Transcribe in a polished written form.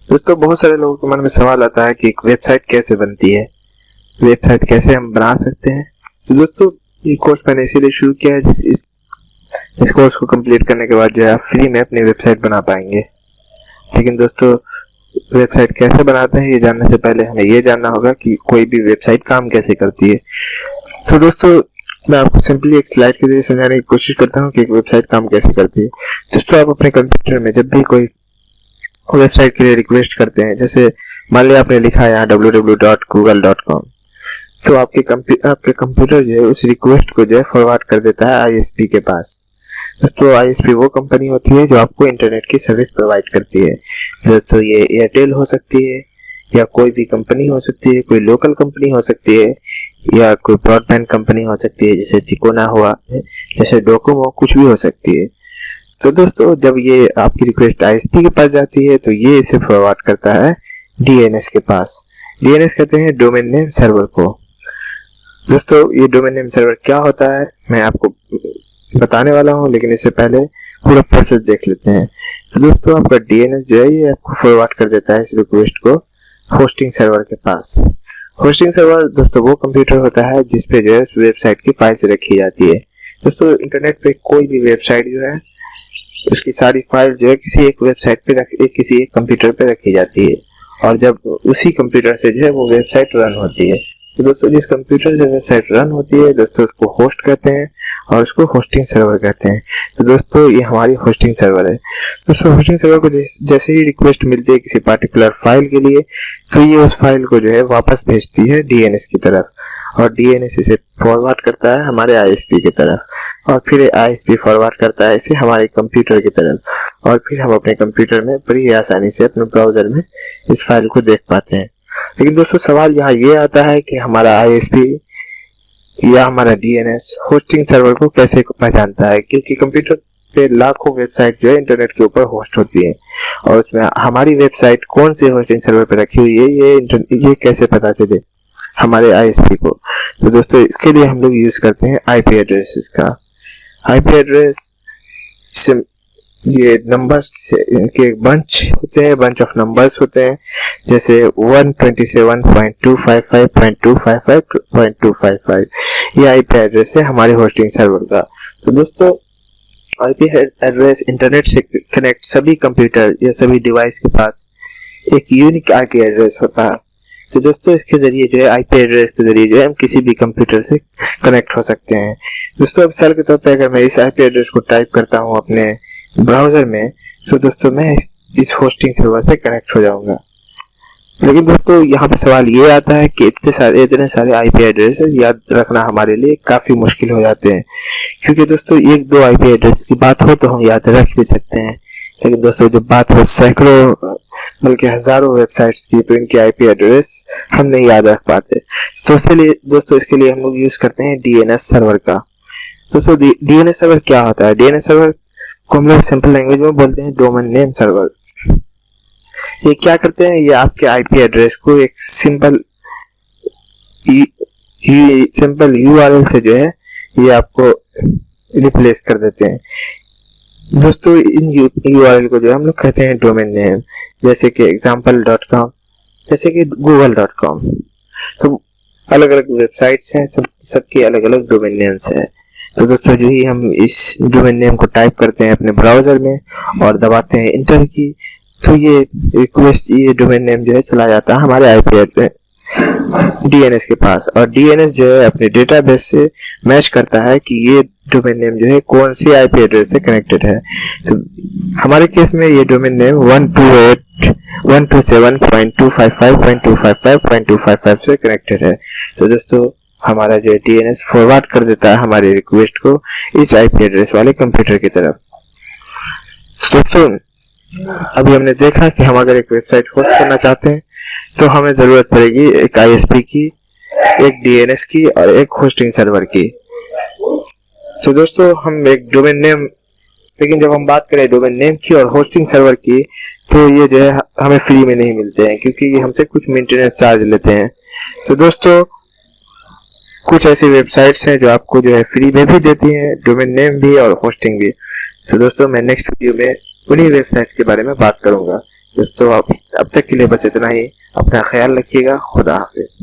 दोस्तों बहुत सारे लोगों के मन में सवाल आता है कि एक वेबसाइट कैसे बनती है, वेबसाइट कैसे हम बना सकते हैं। तो दोस्तों ये कोर्स मैंने इसीलिए शुरू किया है इस कोर्स को कंप्लीट करने के बाद जो है आप फ्री में अपनी वेबसाइट बना पाएंगे। लेकिन दोस्तों वेबसाइट कैसे बनाते हैं ये जानने से पहले हमें ये जानना होगा कि कोई भी वेबसाइट काम कैसे करती है। तो दोस्तों मैं आपको सिंपली एक स्लाइड के जरिए समझाने की कोशिश करता हूँ कि एक वेबसाइट काम कैसे करती है। दोस्तों आप अपने कंप्यूटर में जब भी कोई वेबसाइट के लिए रिक्वेस्ट करते हैं, जैसे मान लिया आपने लिखा है यहाँ www.google.com, तो आपके कंप्यूटर जो है उस रिक्वेस्ट को जो है फॉरवर्ड कर देता है आईएसपी के पास। दोस्तों आईएसपी वो कंपनी होती है जो आपको इंटरनेट की सर्विस प्रोवाइड करती है। दोस्तों ये एयरटेल हो सकती है या कोई भी कंपनी हो सकती है, कोई लोकल कंपनी हो सकती है या कोई ब्रॉडबैंड कंपनी हो सकती है, जैसे तिकोना हुआ, जैसे डोकोमो, कुछ भी हो सकती है। तो दोस्तों जब ये आपकी रिक्वेस्ट आईएसपी के पास जाती है तो ये इसे फॉरवर्ड करता है डीएनएस के पास। डीएनएस कहते हैं डोमेन नेम सर्वर को। दोस्तों ये डोमेन नेम सर्वर क्या होता है मैं आपको बताने वाला हूँ, लेकिन इससे पहले पूरा प्रोसेस देख लेते हैं। तो दोस्तों आपका डीएनएस जो है ये आपको फॉरवर्ड कर देता है इस रिक्वेस्ट को होस्टिंग सर्वर के पास। होस्टिंग सर्वर दोस्तों वो कंप्यूटर होता है जिसपे जो है वेबसाइट की फाइल्स रखी जाती है। दोस्तों इंटरनेट पे कोई भी वेबसाइट जो है उसकी सारी फाइल जो है किसी एक वेबसाइट पे किसी एक कंप्यूटर पे रखी जाती है, और जब उसी कंप्यूटर से जो है वो वेबसाइट रन होती है। तो दोस्तों जिस कंप्यूटर से वेबसाइट रन होती है दोस्तों उसको होस्ट कहते हैं और उसको होस्टिंग सर्वर कहते हैं। तो दोस्तों ये हमारी होस्टिंग सर्वर है। दोस्तों होस्टिंग सर्वर को जैसे ही रिक्वेस्ट मिलती है किसी पार्टिकुलर फाइल के लिए तो ये उस फाइल को जो है वापस भेजती है डीएनएस की तरफ, और डीएनएस इसे फॉरवर्ड करता है हमारे आईएसपी की तरफ, और फिर आईएसपी फॉरवर्ड करता है इसे हमारे कंप्यूटर की तरफ, और फिर हम अपने कंप्यूटर में बड़ी आसानी से अपने ब्राउजर में इस फाइल को देख पाते हैं। लेकिन दोस्तों सवाल यहाँ ये आता है कि हमारा आईएसपी या हमारा डीएनएस होस्टिंग सर्वर को कैसे पहचानता है, क्योंकि कंप्यूटर पे लाखों वेबसाइट जो है इंटरनेट के ऊपर होस्ट होती है, और उसमें हमारी वेबसाइट कौन से होस्टिंग सर्वर पे रखी हुई है ये कैसे पता चले हमारे आईएसपी को। तो दोस्तों इसके लिए हम लोग यूज करते हैं आईपी एड्रेस का। आईपी एड्रेस ये नंबर्स के बंच होते हैं, बंच ऑफ नंबर्स होते हैं, जैसे 127.255.255.255 ये आईपी एड्रेस है हमारे होस्टिंग सर्वर का। तो दोस्तों आईपी एड्रेस इंटरनेट से कनेक्ट सभी कंप्यूटर या सभी डिवाइस के पास एक यूनिक आईपी एड्रेस होता है। तो दोस्तों इसके जरिए जो है आईपी एड्रेस के जरिए जो है हम किसी भी कंप्यूटर से कनेक्ट हो सकते हैं। दोस्तों अब मिसाल के तौर पे अगर मैं इस आईपी एड्रेस को टाइप करता हूँ अपने ब्राउजर में तो दोस्तों मैं इस होस्टिंग सर्वर से कनेक्ट हो जाऊंगा। लेकिन दोस्तों यहाँ पे सवाल ये आता है कि इतने सारे आईपी एड्रेस याद रखना हमारे लिए काफी मुश्किल हो जाते हैं, क्योंकि दोस्तों एक दो आईपी एड्रेस की बात हो तो हम याद रख भी सकते हैं, लेकिन दोस्तों जब बात हो सैकड़ों बल्कि हजारों वेबसाइट्स की तो इनकी आईपी एड्रेस हम नहीं याद रख पाते। तो दोस्तों इसके लिए हम लोग यूज करते हैं डीएनएस सर्वर का। दोस्तों डीएनएस सर्वर क्या होता है? डीएनएस सर्वर को हम लोग सिंपल लैंग्वेज में बोलते हैं डोमेन नेम सर्वर। ये क्या करते हैं? ये आपके आईपी एड्रेस को एक सिंपल यूआरएल से जो है ये आपको रिप्लेस कर देते हैं। दोस्तों इन यूआरएल को जो हम लोग कहते हैं डोमेन नेम, जैसे कि example.com, जैसे कि google.com। तो अलग अलग वेबसाइट्स हैं, सबके अलग अलग डोमेन नेम्स हैं। तो दोस्तों जो ही हम इस डोमेन नेम को टाइप करते हैं अपने ब्राउजर में और दबाते हैं इंटर की तो ये डोमेन नेम जो है चला जाता है हमारे आईपी एड्रेस डीएनएस के पास, और डीएनएस जो है अपने डेटाबेस से मैच करता है कि ये डोमेन नेम जो है कौन सी आईपी एड्रेस से कनेक्टेड है। तो हमारे केस में ये डोमेन नेम 128.127.255.255.255 से कनेक्टेड है। तो दोस्तों हमारा जो डीएनएस फॉरवर्ड कर देता है हमारे रिक्वेस्ट को इस आईपी एड्रेस वाले कंप्यूटर की तरफ। दोस्तों अभी हमने देखा कि हम अगर एक वेबसाइट होस्ट करना चाहते हैं तो हमें जरूरत पड़ेगी एक आईएसपी की, एक डीएनएस की और एक होस्टिंग सर्वर की। तो दोस्तों हम एक डोमेन नेम, लेकिन जब हम बात करें डोमेन नेम की और होस्टिंग सर्वर की तो ये जो है हमें फ्री में नहीं मिलते हैं, क्योंकि ये हमसे कुछ मेंटेनेंस चार्ज लेते हैं। तो दोस्तों कुछ ऐसी वेबसाइट्स हैं जो आपको जो है फ्री में भी देती हैं, डोमेन नेम भी और होस्टिंग भी। तो दोस्तों मैं नेक्स्ट वीडियो में उन्हीं वेबसाइट्स के बारे में बात करूंगा। दोस्तों अब तक के लिए बस इतना ही। अपना ख्याल रखिएगा। खुदा हाफिज।